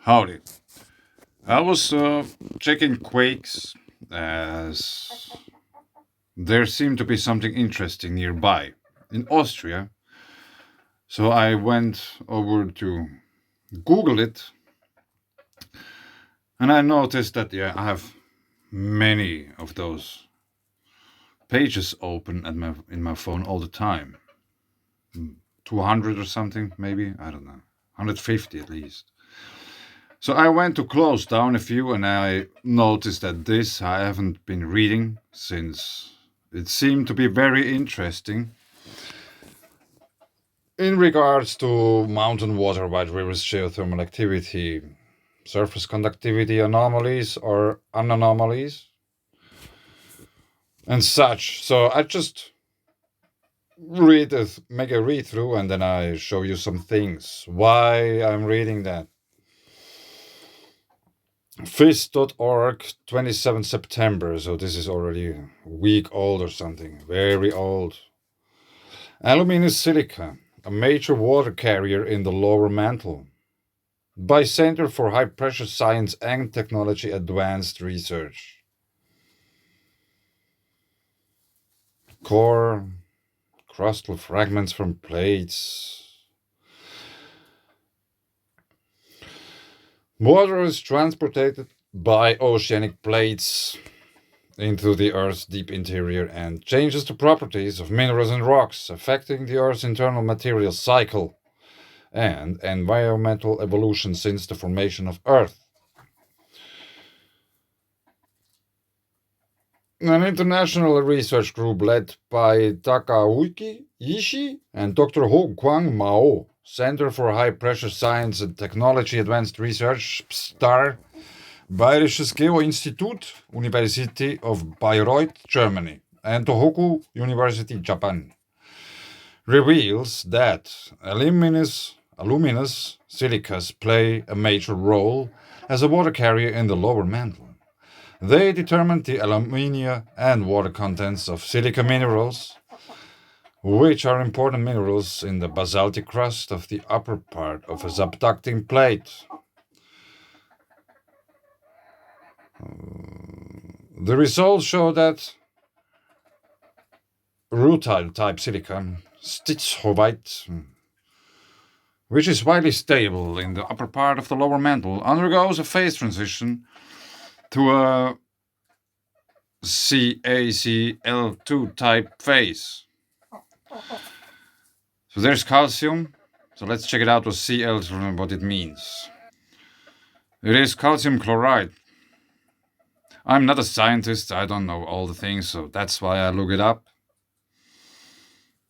Howdy. I was checking Quakes as there seemed to be something interesting nearby in Austria. So I went over to Google it and I noticed that, yeah, I have many of those pages open in my phone all the time. 200 or something, maybe. I don't know. 150 at least. So I went to close down a few and I noticed that this I haven't been reading since it seemed to be very interesting in regards to mountain water, wide rivers, geothermal activity, surface conductivity anomalies or anomalies, and such. So I just make a read through, and then I show you some things. Why I'm reading that. FIS.org, 27 September. So this is already a week old or something. Very old. Aluminous silica, a major water carrier in the lower mantle. By Center for High Pressure Science and Technology Advanced Research. Core, crustal fragments from plates. Water is transported by oceanic plates into the Earth's deep interior and changes the properties of minerals and rocks, affecting the Earth's internal material cycle and environmental evolution since the formation of Earth. An international research group led by Takayuki Ishii and Dr. Ho Kwang Mao, Center for High Pressure Science and Technology Advanced Research, STAR, Bayerisches Geo-Institut, University of Bayreuth, Germany, and Tohoku University, Japan, reveals that aluminous silicas play a major role as a water carrier in the lower mantle. They determine the alumina and water contents of silica minerals, which are important minerals in the basaltic crust of the upper part of a subducting plate. The results show that rutile-type silica, stichhovite, which is widely stable in the upper part of the lower mantle, undergoes a phase transition to a CaCl2 type phase. So there's calcium. So let's check it out with Cl, what it means. It is calcium chloride. I'm not a scientist, I don't know all the things, so that's why I look it up.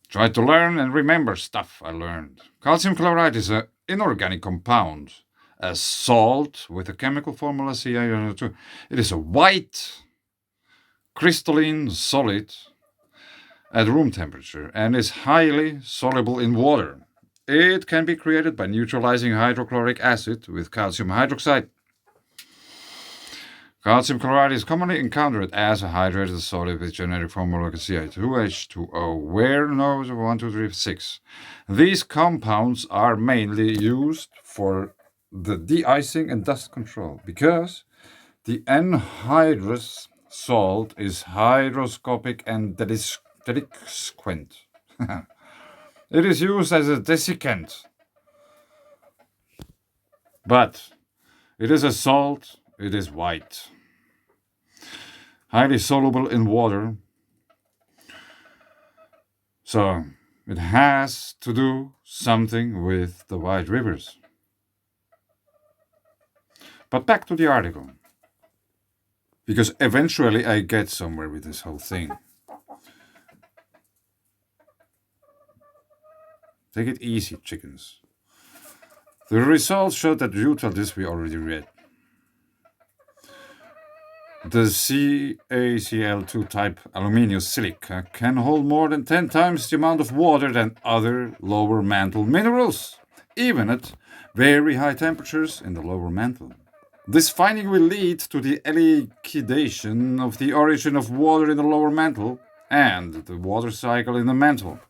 Try to learn and remember stuff I learned. Calcium chloride is an inorganic compound, a salt with a chemical formula CaO2. It is a white, crystalline solid at room temperature and is highly soluble in water. It can be created by neutralizing hydrochloric acid with calcium hydroxide. Calcium chloride is commonly encountered as a hydrated solid with generic formula CaH2O, where no 1, 2, 3, 6. These compounds are mainly used for the de-icing and dust control because the anhydrous salt is hygroscopic and deliquescent. It is used as a desiccant, but it is a salt, it is white. Highly soluble in water, so it has to do something with the wide rivers. But back to the article, because eventually I get somewhere with this whole thing. Take it easy, chickens. The results showed that this we already read. The CaCl2 type aluminous silica can hold more than 10 times the amount of water than other lower mantle minerals, even at very high temperatures in the lower mantle. This finding will lead to the elucidation of the origin of water in the lower mantle and the water cycle in the mantle.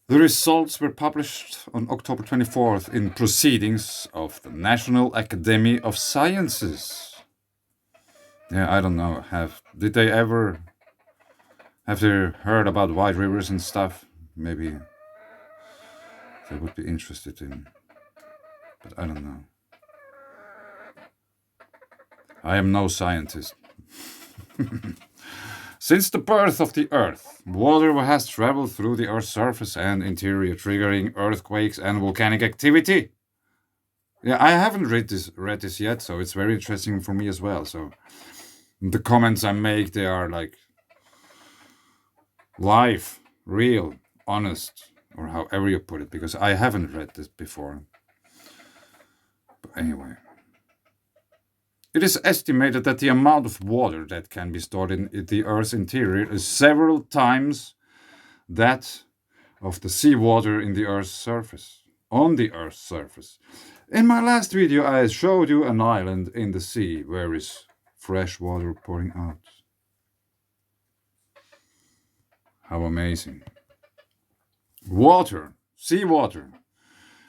The results were published on October 24th in Proceedings of the National Academy of Sciences. Yeah, I don't know. Have they heard about white rivers and stuff? Maybe they would be interested in, but I don't know. I am no scientist. Since the birth of the Earth, water has traveled through the Earth's surface and interior, triggering earthquakes and volcanic activity. Yeah, I haven't read this yet, so it's very interesting for me as well. So the comments I make, they are like live, real, honest, or however you put it, because I haven't read this before. But anyway. It is estimated that the amount of water that can be stored in the Earth's interior is several times that of the seawater in the Earth's surface, on the Earth's surface. In my last video, I showed you an island in the sea where is fresh water pouring out. How amazing. Water, seawater,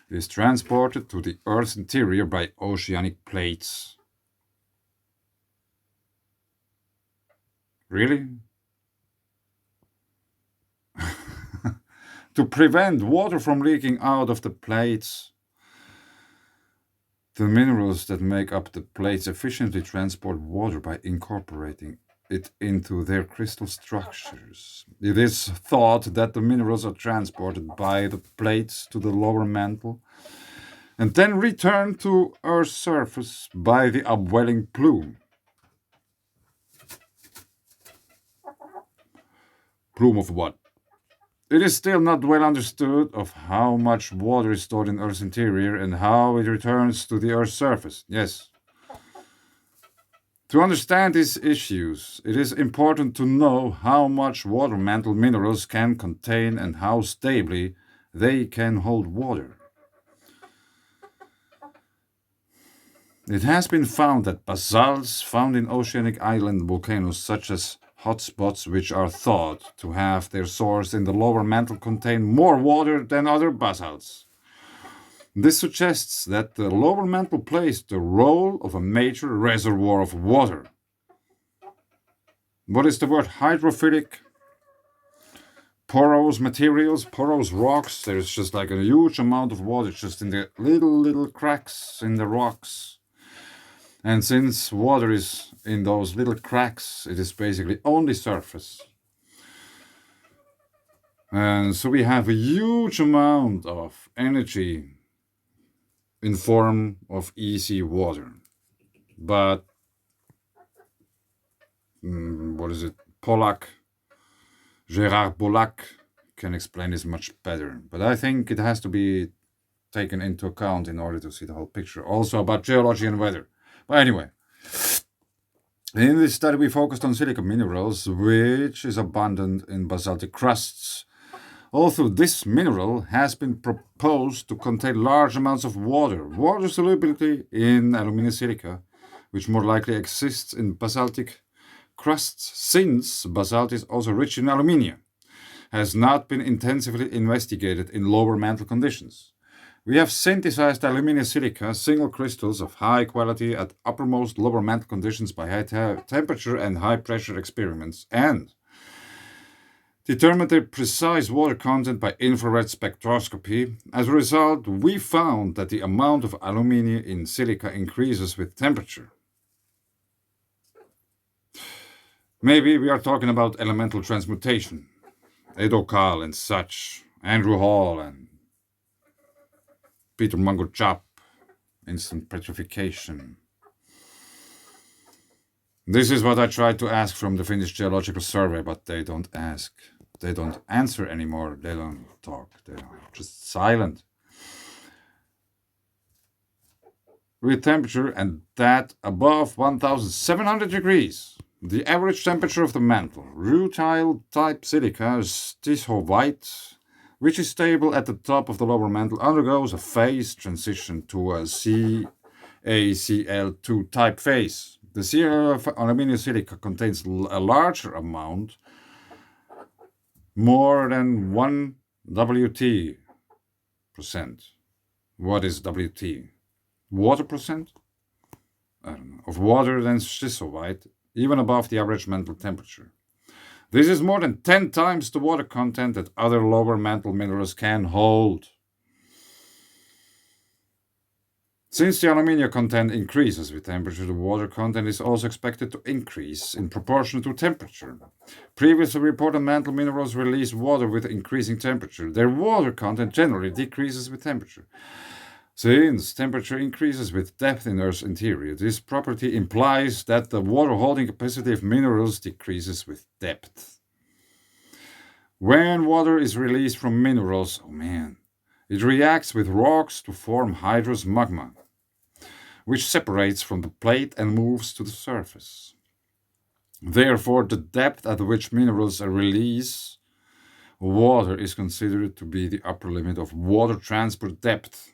is transported to the Earth's interior by oceanic plates. Really? To prevent water from leaking out of the plates, the minerals that make up the plates efficiently transport water by incorporating it into their crystal structures. It is thought that the minerals are transported by the plates to the lower mantle and then returned to Earth's surface by the upwelling plume. Plume of what? It is still not well understood of how much water is stored in Earth's interior and how it returns to the Earth's surface. Yes. To understand these issues, it is important to know how much water mantle minerals can contain and how stably they can hold water. It has been found that basalts found in oceanic island volcanoes such as hotspots, which are thought to have their source in the lower mantle, contain more water than other basalts. This suggests that the lower mantle plays the role of a major reservoir of water. What is the word? Hydrophilic? Porous materials, porous rocks. There's just like a huge amount of water just in the little cracks in the rocks. And since water is in those little cracks, it is basically only surface. And so we have a huge amount of energy in form of easy water. But, what is it? Gerard Pollack can explain this much better. But I think it has to be taken into account in order to see the whole picture. Also about geology and weather. But anyway, in this study we focused on silica minerals, which is abundant in basaltic crusts. Although this mineral has been proposed to contain large amounts of water solubility in aluminous silica, which more likely exists in basaltic crusts, since basalt is also rich in aluminium, has not been intensively investigated in lower mantle conditions. We have synthesized aluminous silica, single crystals of high quality at uppermost lower mantle conditions by high temperature and high pressure experiments, and determined their precise water content by infrared spectroscopy. As a result, we found that the amount of aluminium in silica increases with temperature. Maybe we are talking about elemental transmutation. Edo Kahl and such, Andrew Hall and Peter Mungo Chap, instant petrification. This is what I tried to ask from the Finnish Geological Survey, but they don't ask. They don't answer anymore. They don't talk. They are just silent. With temperature and that above 1700 degrees, the average temperature of the mantle, rutile type silica, white, which is stable at the top of the lower mantle, undergoes a phase transition to a CaCl2 type phase. The aluminum silica contains a larger amount, more than 1 WT percent. What is WT? Water percent? I don't know. Of water than schistolite, even above the average mantle temperature. This is more than 10 times the water content that other lower mantle minerals can hold. Since the aluminium content increases with temperature, the water content is also expected to increase in proportion to temperature. Previously reported mantle minerals release water with increasing temperature. Their water content generally decreases with temperature. Since temperature increases with depth in Earth's interior, this property implies that the water-holding capacity of minerals decreases with depth. When water is released from minerals, it reacts with rocks to form hydrous magma, which separates from the plate and moves to the surface. Therefore, the depth at which minerals release water is considered to be the upper limit of water transport depth.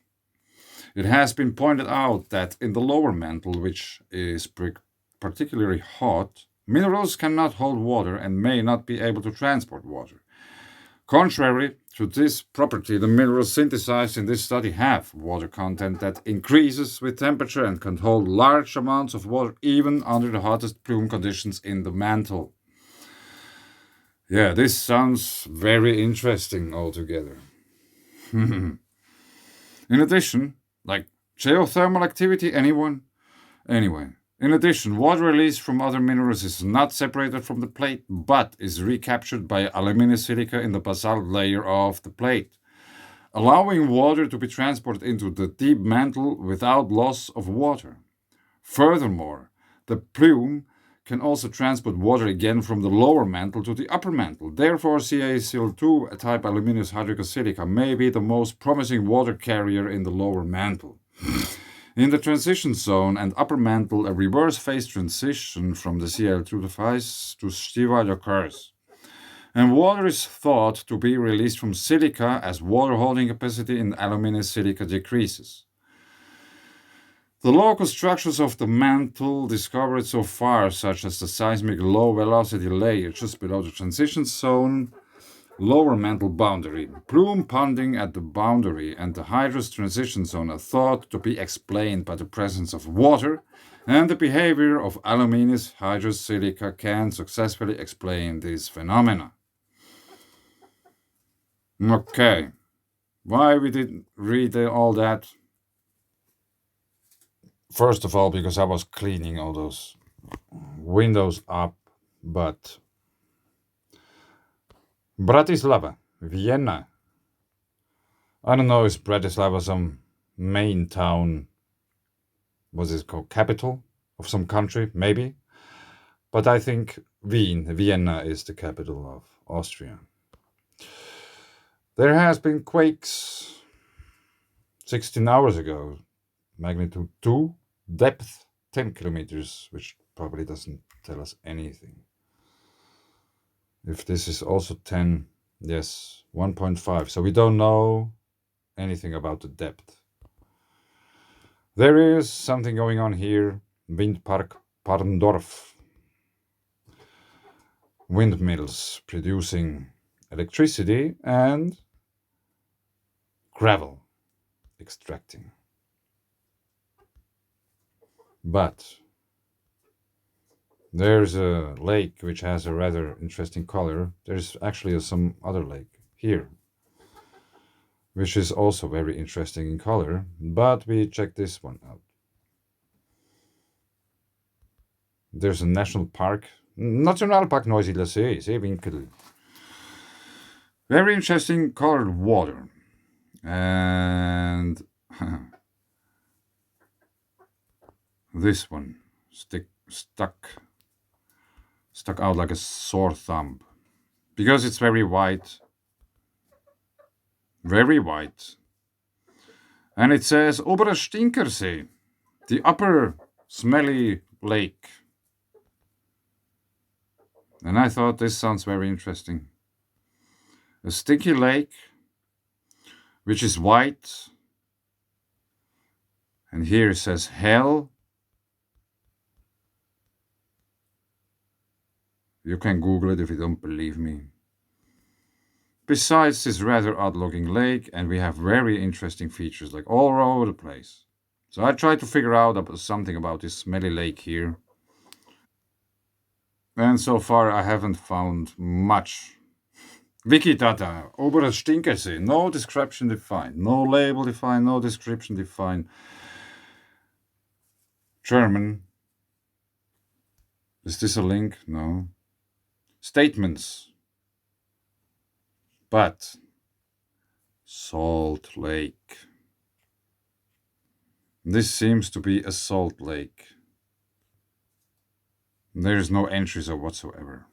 It has been pointed out that in the lower mantle, which is particularly hot, minerals cannot hold water and may not be able to transport water. Contrary to this property, the minerals synthesized in this study have water content that increases with temperature and can hold large amounts of water even under the hottest plume conditions in the mantle. Yeah, this sounds very interesting altogether. In addition, like geothermal activity, anyone? Anyway, in addition, water released from other minerals is not separated from the plate, but is recaptured by aluminous silica in the basalt layer of the plate, allowing water to be transported into the deep mantle without loss of water. Furthermore, the plume can also transport water again from the lower mantle to the upper mantle. Therefore, CaSil2 type aluminous hydrosilica may be the most promising water carrier in the lower mantle. In the transition zone and upper mantle, a reverse phase transition from the Cl2 phase to stivite occurs, and water is thought to be released from silica as water holding capacity in aluminous silica decreases. The local structures of the mantle discovered so far, such as the seismic low-velocity layer just below the transition zone, lower mantle boundary, plume ponding at the boundary, and the hydrous transition zone are thought to be explained by the presence of water, and the behavior of aluminous hydrous silica can successfully explain these phenomena. Okay, why we didn't read all that? First of all, because I was cleaning all those windows up, but Bratislava, Vienna. I don't know, is Bratislava some main town? Was it called capital of some country? Maybe. But I think Vienna is the capital of Austria. There has been quakes 16 hours ago, magnitude 2, depth 10 kilometers, which probably doesn't tell us anything. If this is also 10, yes, 1.5. So we don't know anything about the depth. There is something going on here. Windpark Parndorf. Windmills producing electricity and gravel extracting. But there's a lake which has a rather interesting color. There's actually some other lake here, which is also very interesting in color, but we check this one out. There's a national park, Nationalpark Neusiedl Seewinkel. Very interesting colored water. And this one stuck out like a sore thumb because it's very white, and it says Oberer Stinkersee, the upper smelly lake. And I thought this sounds very interesting. A stinky lake which is white, and here it says hell. You can Google it if you don't believe me. Besides this rather odd looking lake, and we have very interesting features like all over the place. So I tried to figure out something about this smelly lake here. And so far I haven't found much. Wikidata, Oberer Stinkersee, no description defined, no label defined, no description defined. German, is this a link? No. Statements, but Salt Lake. This seems to be a salt lake. There is no entries or whatsoever.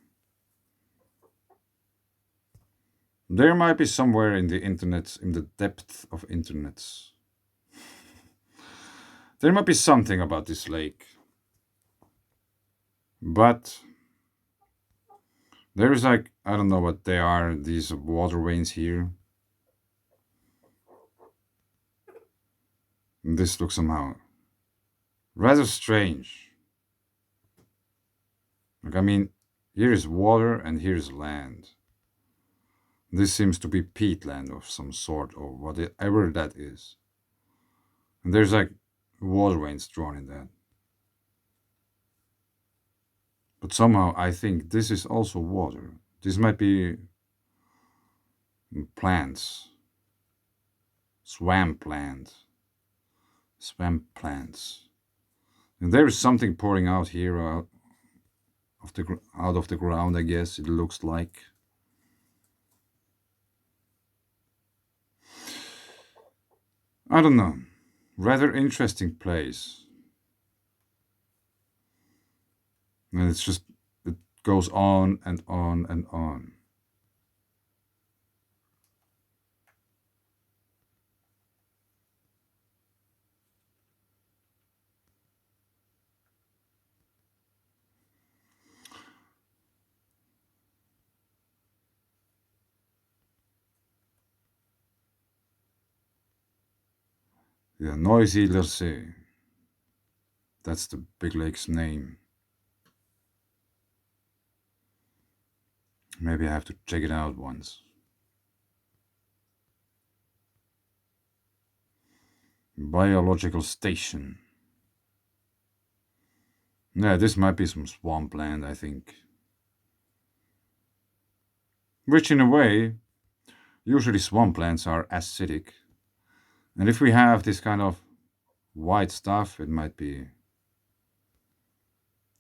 There might be somewhere in the internet, in the depth of internets. There might be something about this lake. But there is like, I don't know what they are, these water veins here. And this looks somehow rather strange. Like, I mean, here is water and here is land. This seems to be peatland of some sort, or whatever that is. And there's like water veins drawn in that. But somehow I think this is also water. This might be plants. Swamp plants. And there is something pouring out here out of the ground, I guess it looks like. I don't know. Rather interesting place. And it goes on and on and on. Yeah, Neusiedler See. That's the big lake's name. Maybe I have to check it out once. Biological station. Yeah, this might be some swampland, I think. Which, in a way, usually swamplands are acidic. And if we have this kind of white stuff, it might be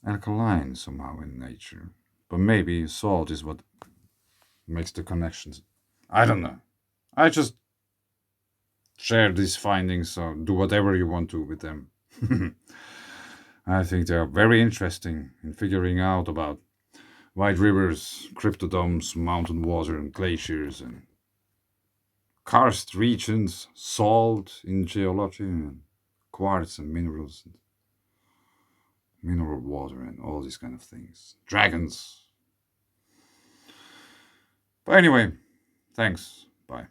alkaline somehow in nature. But maybe salt is what makes the connections. I don't know. I just share these findings, so do whatever you want to with them. I think they are very interesting in figuring out about wide rivers, cryptodomes, mountain water, and glaciers, and karst regions, salt in geology, and quartz and minerals, and mineral water, and all these kind of things. Dragons. But anyway, thanks. Bye.